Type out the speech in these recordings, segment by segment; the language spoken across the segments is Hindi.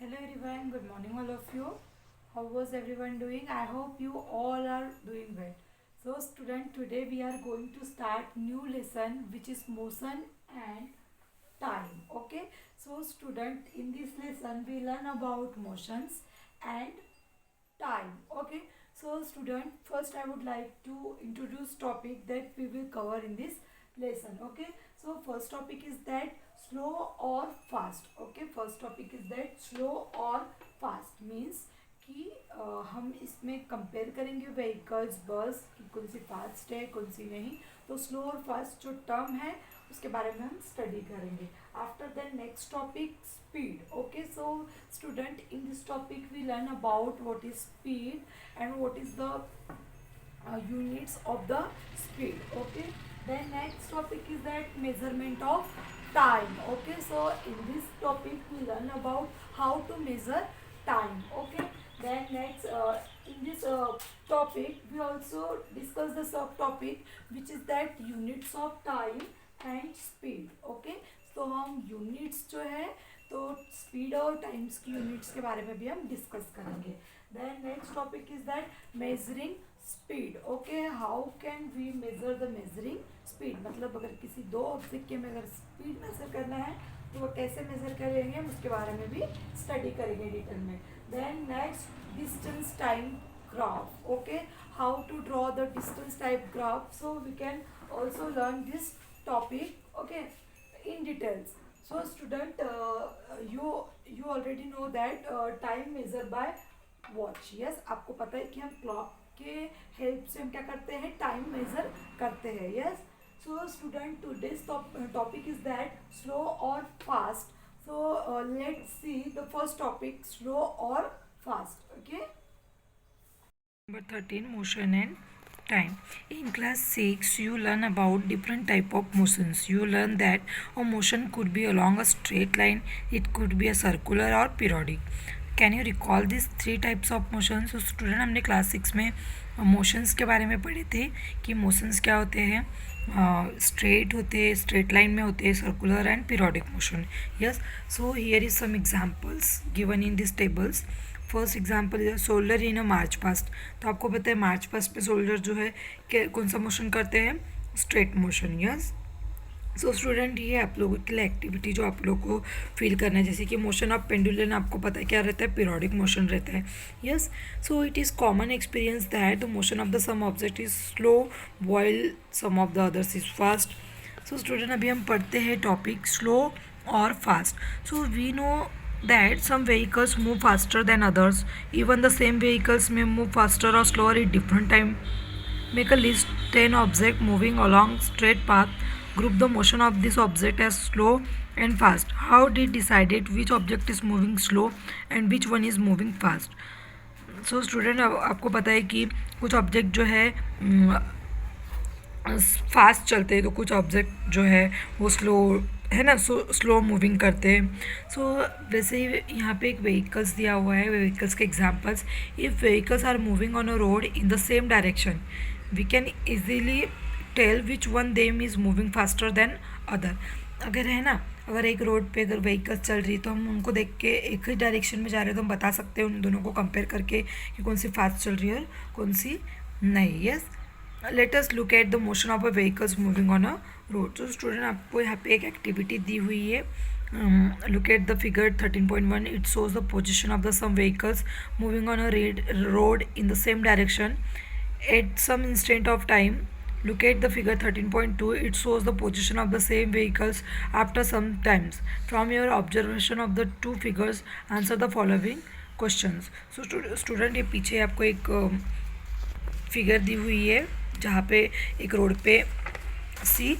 Hello everyone, good morning all of you. How was everyone doing? I hope you all are doing well. So student, today we are going to start new lesson which is motion and time. Okay. So student, in this lesson we learn about motions and time. Okay. So student, first I would like to introduce topic that we will cover in this lesson. Okay. So first topic is that slow or fast. Okay. First topic is that slow or fast means कि हम इसमें कंपेयर करेंगे व्हीकल्स बस कि कौन सी फास्ट है कौन सी नहीं. तो स्लो और फास्ट जो टर्म है उसके बारे में हम स्टडी करेंगे. After that next topic speed. Okay. So student, in this topic we learn about what is speed and what is the units of the speed. Okay. Then next topic is that measurement of time. Okay. So in this topic we learn about how to measure time. Okay. Then next in this topic we also discuss the subtopic which is that units of time and speed. Okay. तो हम यूनिट्स जो है तो स्पीड और टाइम्स की यूनिट्स के बारे में भी हम डिस्कस करेंगे. Then next topic is that measuring speed. Okay. How can we measure the measuring speed. मतलब अगर किसी दो ऑब्जेक्ट के में अगर स्पीड मेजर करना है तो वो कैसे मेजर करेंगे हम उसके बारे में भी स्टडी करेंगे डिटेल में. Then next distance time graph. Okay. How to draw the distance type graph. So we can also learn this topic. Okay. In details. So student, you already know that time measure by watch. Yes. आपको पता है कि हम क्लॉक के हेल्प से हम क्या करते हैं टाइम मेजर करते हैं. Yes. So student, today's topic is that slow or fast. So let's see the first topic, slow or fast. Okay. Number 13, motion and time. In class 6 you learn about different type of motions. You learn that a motion could be along a straight line, it could be a circular or periodic. Can you recall these three types of motions? तो स्टूडेंट, हमने क्लास 6 में मोशंस के बारे में पढ़े थे कि मोशंस क्या होते हैं. स्ट्रेट होते हैं, स्ट्रेट लाइन में होते हैं, circular and periodic motion. Yes. So here is some examples given in this tables. First example है soldier in a march past. तो आपको पता है मार्च पास्ट पे सोल्जर जो है कौन सा मोशन करते हैं, straight motion. Yes. So student, ये आप लोगों के लिए एक्टिविटी जो आप लोग को फील करना है, जैसे कि मोशन ऑफ पेंडुलम आपको पता है क्या रहता है, पीरियोडिक मोशन रहता है. Yes. So it is common experience that the motion of the some object is slow while some of the others is fast. So student, अभी हम पढ़ते हैं टॉपिक स्लो और fast. So we know that some vehicles move faster than others. Even the same vehicles may move faster or slower at different time. Make a list 10 objects moving along straight path. Group the motion of this object as slow and fast. How did decided which object is moving slow and which one is moving fast? So student, आपको पता है कि कुछ ऑब्जेक्ट जो है फास्ट चलते हैं तो कुछ ऑब्जेक्ट जो है वो स्लो है ना, स्लो मूविंग करते हैं. सो वैसे ही यहाँ पे एक व्हीकल्स दिया हुआ है, व्हीकल्स के examples. If vehicles are moving on a road in the same direction we can easily tell which one them is moving faster than other. अगर है ना, अगर एक रोड पे अगर व्हीकल्स चल रही तो हम उनको देख के एक ही डायरेक्शन में जा रहे हैं तो हम बता सकते हैं उन दोनों को कंपेयर करके कि कौन सी फास्ट चल रही है और कौन सी नहीं. Yes. Let us look at the motion of a vehicles moving on a road. तो स्टूडेंट, आपको यहाँ पे एक एक्टिविटी दी हुई है. Look at the figure 13.1. It shows the position of the some vehicles moving on a road in the same direction at some instant of time. Look at the figure 13.2. It shows the position of the same vehicles after some times. From your observation of the two figures, answer the following questions. So student, ये पीछे आपको एक फिगर दी हुई है जहाँ पे एक रोड पे सी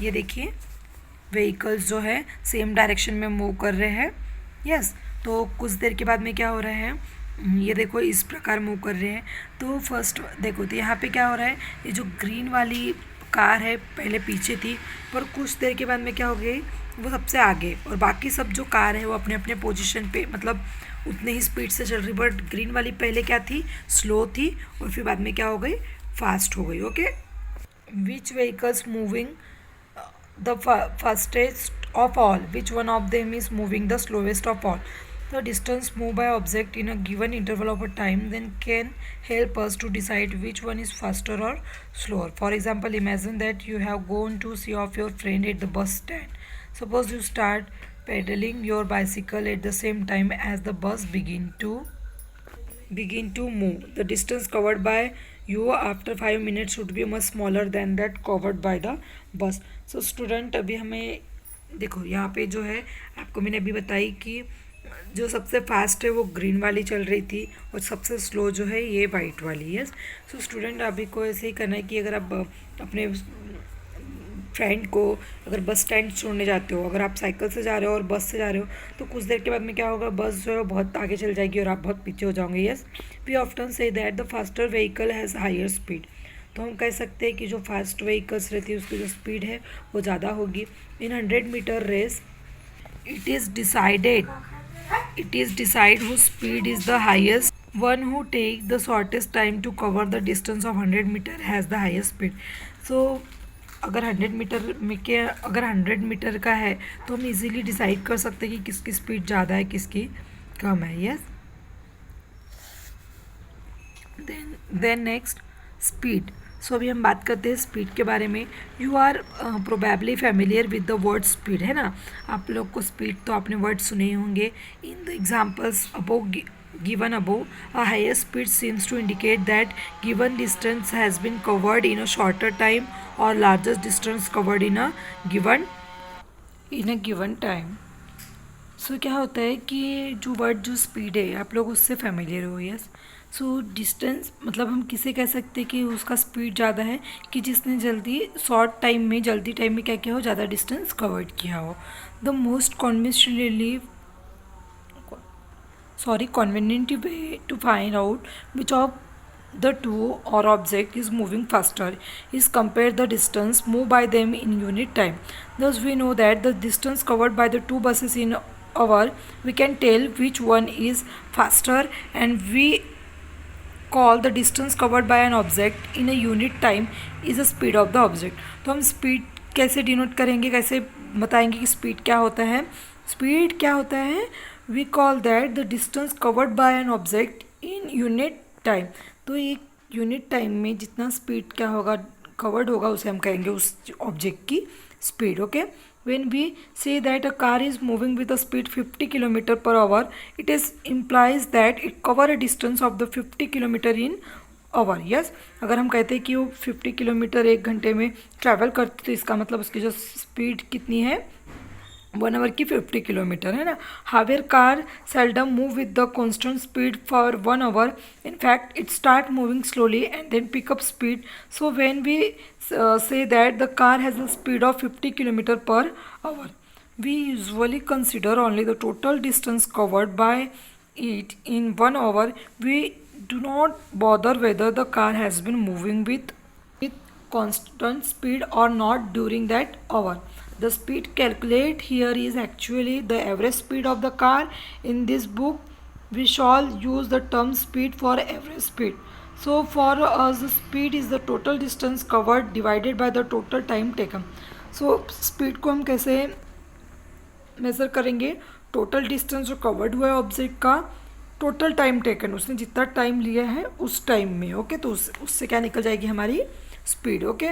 ये देखिए व्हीकल्स जो है सेम डायरेक्शन में मूव कर रहे हैं. यस. तो कुछ देर के बाद में क्या हो रहा है, ये देखो इस प्रकार मूव कर रहे हैं. तो फर्स्ट देखो तो यहाँ पे क्या हो रहा है, ये जो ग्रीन वाली कार है पहले पीछे थी पर कुछ देर के बाद में क्या हो गई, वो सबसे आगे, और बाकी सब जो कार है वो अपने अपने पोजीशन पे मतलब उतने ही स्पीड से चल रही. बट ग्रीन वाली पहले क्या थी, स्लो थी, और फिर बाद में क्या हो गई, फास्ट हो गई. Okay. Which vehicles moving the fastest of all, which one of them is moving the slowest of all. the distance moved by object in a given interval of a time then can help us to decide which one is faster or slower. For example, imagine that you have gone to see off your friend at the bus stand. Suppose you start pedaling your bicycle at the same time as the bus begin to move. The distance covered by you after 5 minutes should be much smaller than that covered by the bus. So student, अभी हमें देखो यहाँ पे जो है आपको मैंने अभी बताई कि जो सबसे फास्ट है वो ग्रीन वाली चल रही थी और सबसे स्लो जो है ये वाइट वाली। यस, सो स्टूडेंट अभी को ऐसे ही करना है कि अगर आप अपने फ्रेंड को अगर बस स्टैंड छोड़ने जाते हो, अगर आप साइकिल से जा रहे हो और बस से जा रहे हो, तो कुछ देर के बाद में क्या होगा, बस जो है बहुत आगे चल जाएगी और आप बहुत पीछे हो जाओगे। Yes, we often say that the faster vehicle has higher speed. तो हम कह सकते हैं कि जो फास्ट व्हीकल्स रहती है उसकी जो स्पीड है वो ज़्यादा होगी। In 100 metre race it is decide whose speed is the highest. One who takes the shortest time to cover the distance of 100 meter has the highest speed. So अगर 100 मीटर का है तो हम इजीली डिसाइड कर सकते हैं कि किसकी स्पीड ज़्यादा है किसकी कम है। Yes, then next speed. So अभी हम बात करते हैं स्पीड के बारे में। You are probably familiar with the word speed, है ना। आप लोग को स्पीड तो आपने वर्ड सुने ही होंगे। In the examples above given above, a higher speed seems to indicate that given distance has been covered in a shorter time or largest distance covered in a given time. सो क्या होता है कि जो वर्ड जो स्पीड है आप लोग उससे फेमिलियर हो। यस, सो डिस्टेंस मतलब हम किसे कह सकते हैं कि उसका स्पीड ज़्यादा है कि जिसने जल्दी टाइम में क्या किया हो, ज़्यादा डिस्टेंस कवर्ड किया हो। The most convenient way to find out which of the two or object is moving faster is compare the distance moved by them in unit time. Thus we know that the distance covered by the two buses in hour, we can tell which one is faster, and we call the distance covered by an object in a unit time is the speed of the object. तो हम स्पीड कैसे डिनोट करेंगे, कैसे बताएंगे कि स्पीड क्या होता है। स्पीड क्या होता है, we call that the distance covered by an object in unit time. तो एक यूनिट टाइम में जितना स्पीड क्या होगा कवर्ड होगा उसे हम कहेंगे उस ऑब्जेक्ट की speed. Okay, when we say that a car is moving with a speed 50 km per hour, it is implies that it cover a distance of the 50 km in hour. yes, अगर हम कहते हैं कि वो 50 किलोमीटर एक घंटे में ट्रैवल करती तो इसका मतलब उसकी जो स्पीड कितनी है, 1 आवर की 50 किलोमीटर, है ना। However car seldom move with the constant speed for 1 hour. In fact it start moving slowly and then pick up speed. So when we say that the car has a speed of 50 km per hour, we usually consider only the total distance covered by it in 1 hour. We do not bother whether the car has been moving with constant speed or not during that hour. The speed calculated here is actually the average speed of the car. In this book we shall use the term speed for average speed. So for us the speed is the total distance covered divided by the total time taken. So speed को हम कैसे मेज़र करेंगे, टोटल डिस्टेंस जो कवर्ड हुआ है ऑब्जेक्ट का, टोटल टाइम टेकन, उसने जितना टाइम लिया है उस टाइम में। ओके, तो उससे क्या निकल जाएगी हमारी speed. Okay,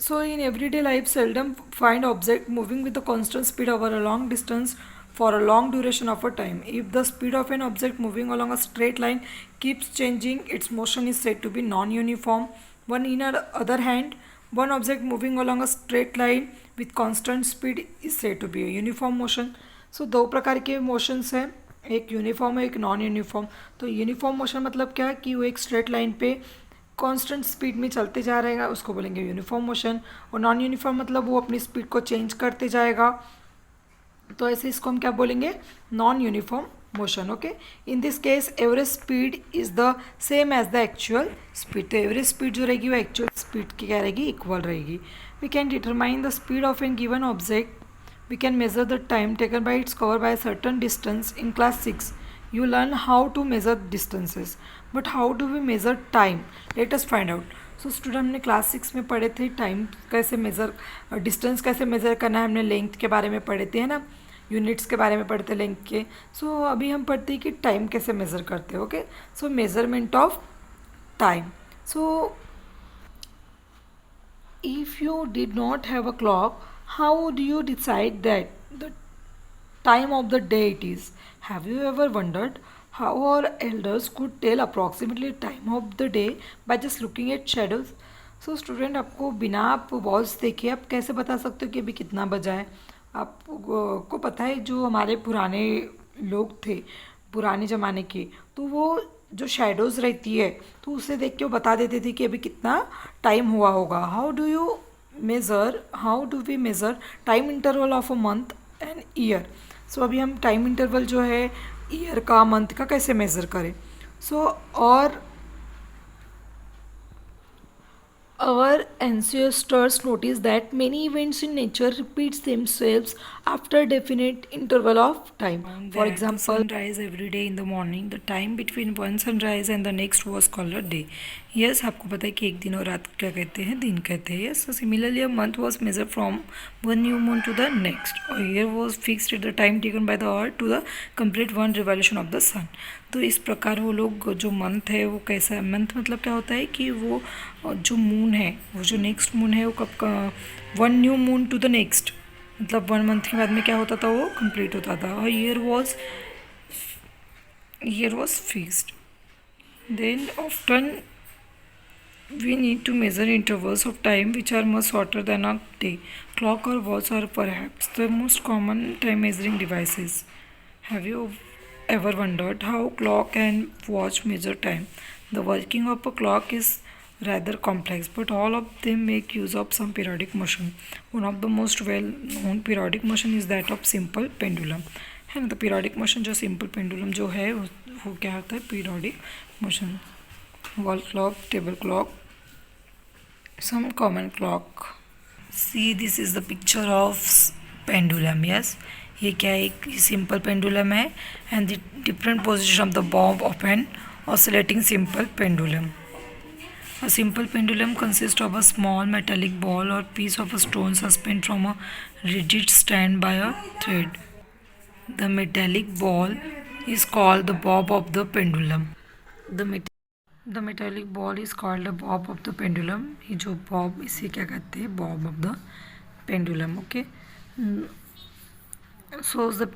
so in everyday life seldom find object moving with the constant speed over a long distance for a long duration of a time. If the speed of an object moving along a straight line keeps changing, its motion is said to be non-uniform. On the other hand, one object moving along a straight line with constant speed is said to be a uniform motion. So दो प्रकार के मोशंस हैं, एक यूनिफॉर्म है एक नॉन यूनिफॉर्म। तो यूनिफॉर्म मोशन मतलब क्या कि वो एक स्ट्रेट लाइन पे कांस्टेंट स्पीड में चलते जा रहेगा, उसको बोलेंगे यूनिफॉर्म मोशन। और नॉन यूनिफॉर्म मतलब वो अपनी स्पीड को चेंज करते जाएगा, तो ऐसे इसको हम क्या बोलेंगे, non uniform motion. Okay, in this case average speed is the same as the actual speed. तो एवरेज स्पीड जो रहेगी वो एक्चुअल स्पीड की क्या रहेगी, इक्वल रहेगी। We can determine the speed of an given object, we can measure the time taken by its cover by certain distance. In class 6 you learn how to measure distances, but how do we measure time? Let us find out. So student हमने क्लास 6 में पढ़े थे टाइम कैसे मेज़र, डिस्टेंस कैसे मेज़र करना है, हमने लेंथ के बारे में पढ़े थे, है ना। यूनिट्स के बारे में पढ़ते लिंक के। सो अभी हम पढ़ते हैं कि टाइम कैसे मेज़र करते हैं। Okay, so measurement of time. So if you did not have a clock, how would you decide that the time of the day it is? Have you ever wondered how our elders could tell approximately time of the day by just looking at shadows? So student, आपको बिना आप वॉच देखे आप कैसे बता सकते हो कि अभी कितना बजा है? आपको पता है जो हमारे पुराने लोग थे, पुराने ज़माने के, तो वो जो शेडोज़ रहती है तो उसे देख के वो बता देते थे कि अभी कितना टाइम हुआ होगा। How do we measure time interval of a month and year? So अभी हम टाइम इंटरवल जो है ईयर का, मंथ का कैसे मेज़र करें? सो और our ancestors noticed that many events in nature repeats themselves after a definite interval of time. For example, sunrise every day in the morning. The time between one sunrise and the next was called a day. Yes, आपको पता है कि एक दिन और रात क्या कहते हैं? दिन कहते हैं. Yes, so similarly a month was measured from one new moon to the next. A year was fixed at the time taken by the earth to the complete one revolution of the sun. तो इस प्रकार वो लोग जो मंथ है वो कैसा है? मंथ मतलब क्या होता है कि वो जो मून है, वो जो नेक्स्ट मून है वो कब का, one new moon to the next, मतलब 1 मंथ के बाद में क्या होता था? वो कंप्लीट होता था. और year was fixed. Then often we need to measure intervals of time which are much shorter than a day. Clock or watch are perhaps the most common time measuring devices. Have you ever wondered how clock and watch measure time? The working of a clock is rather complex, but all of them make use of some periodic motion. One of the most well-known periodic motion is that of simple pendulum. है ना? तो periodic motion जो simple pendulum जो है वो क्या होता है? periodic motion. Wall clock, table clock, some common clock. See, this is the picture of pendulum. Yes, ये क्या है? एक सिंपल पेंडुलम है and the different position of the bob of an oscillating simple pendulum. A simple pendulum consists of a small metallic ball or piece of a stone suspended from a rigid stand by a thread. The metallic ball is called the bob of the pendulum. The metallic ball is called the bob of the pendulum. ये जो bob, इसे क्या कहते हैं? Bob of the pendulum. Okay. Shows the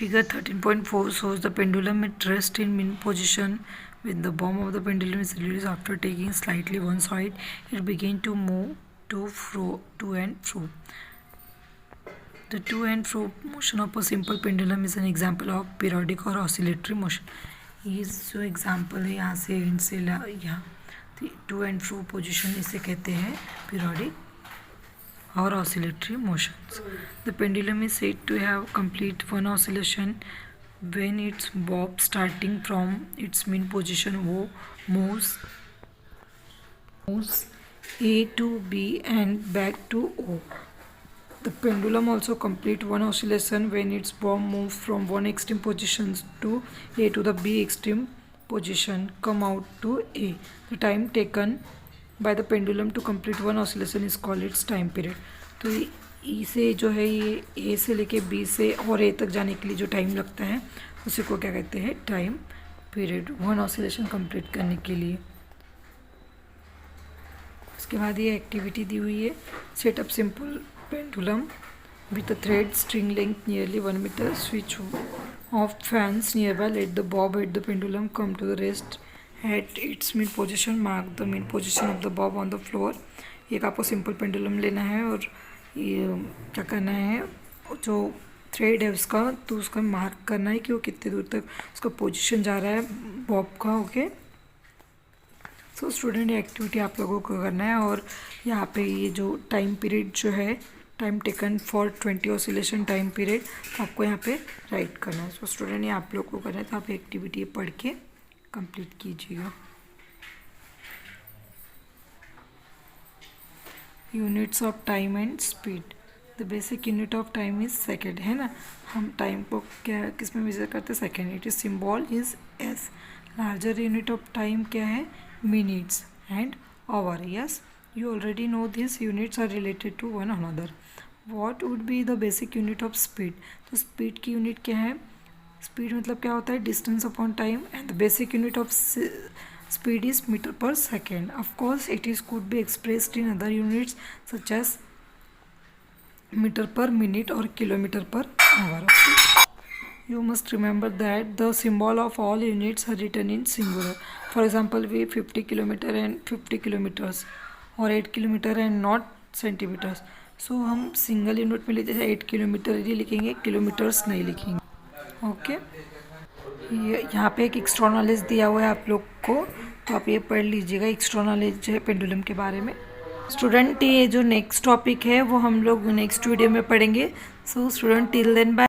figure 13.4 shows the pendulum at rest in min position. When the bob of the pendulum is released after taking slightly one side, it begins to move to and fro. The to and fro motion of a simple pendulum is an example of periodic or oscillatory motion. ये जो एग्जाम्पल है यहाँ से एंड से यहाँ टू एंड फ्रो पोजिशन, इसे कहते हैं पीरियडिक और oscillatory motions. The pendulum is said to have complete one oscillation when its bob starting from its mean position वो moves A to B and back to O. The pendulum also complete one oscillation when its bob moves from one extreme position to A to the B extreme position come out to A. The time taken by the pendulum to complete one oscillation is called its time period. तो ई से जो है ये ए से लेके बी से और ए तक जाने के लिए जो टाइम लगता है उसी को क्या कहते हैं? Time period, one oscillation complete करने के लिए. उसके बाद ये एक्टिविटी दी हुई है. Set up simple pendulum with a thread string length nearly 1 metre. Switch off fans nearby. Let the bob at the pendulum come to the rest at its mid position. Mark the mid position of the bob on the floor. एक आपको सिंपल पेंडुलम लेना है और ये क्या करना है, जो थ्रेड है उसका, तो उसका मार्क करना है कि वो कितने दूर तक उसका पोजीशन जा रहा है बॉब का. ओके. सो स्टूडेंट, ये एक्टिविटी आप लोगों को करना है और यहाँ पे ये जो टाइम पीरियड जो है, time taken for 20 oscillation time period, आपको यहाँ पे राइट करना है. सो स्टूडेंट, ये आप लोग को करना है, तो आप एक्टिविटी पढ़ के कंप्लीट कीजिएगा. Units of time and speed. The basic unit of time is second, है ना. हम टाइम को क्या किस में मेजर करते हैं? Second. It is symbol is S. Larger unit of time क्या है? Minutes and hour. Yes, you already know these units are related to one another. What would be the basic unit of speed? तो स्पीड की यूनिट क्या है? स्पीड मतलब क्या होता है? Distance upon time, and the basic unit of speed is meter per second. Of course, it is could be expressed in other units such as meter per minute or kilometer per hour. Okay? You must remember that the symbol of all units are written in singular. For example, we 50 kilometer and 50 kilometers or 8 kilometer and not centimeters. So हम सिंगल यूनिट में लेते हैं 8 किलोमीटर ही लिखेंगे, किलोमीटर्स नहीं लिखेंगे. ओके यहाँ पे एक एक्स्ट्रा नॉलेज दिया हुआ है आप लोग को, तो आप ये पढ़ लीजिएगा. एक्स्ट्रा नॉलेज है पेंडुलम के बारे में. स्टूडेंट ये जो नेक्स्ट टॉपिक है वो हम लोग नेक्स्ट वीडियो में पढ़ेंगे. So student till then bye.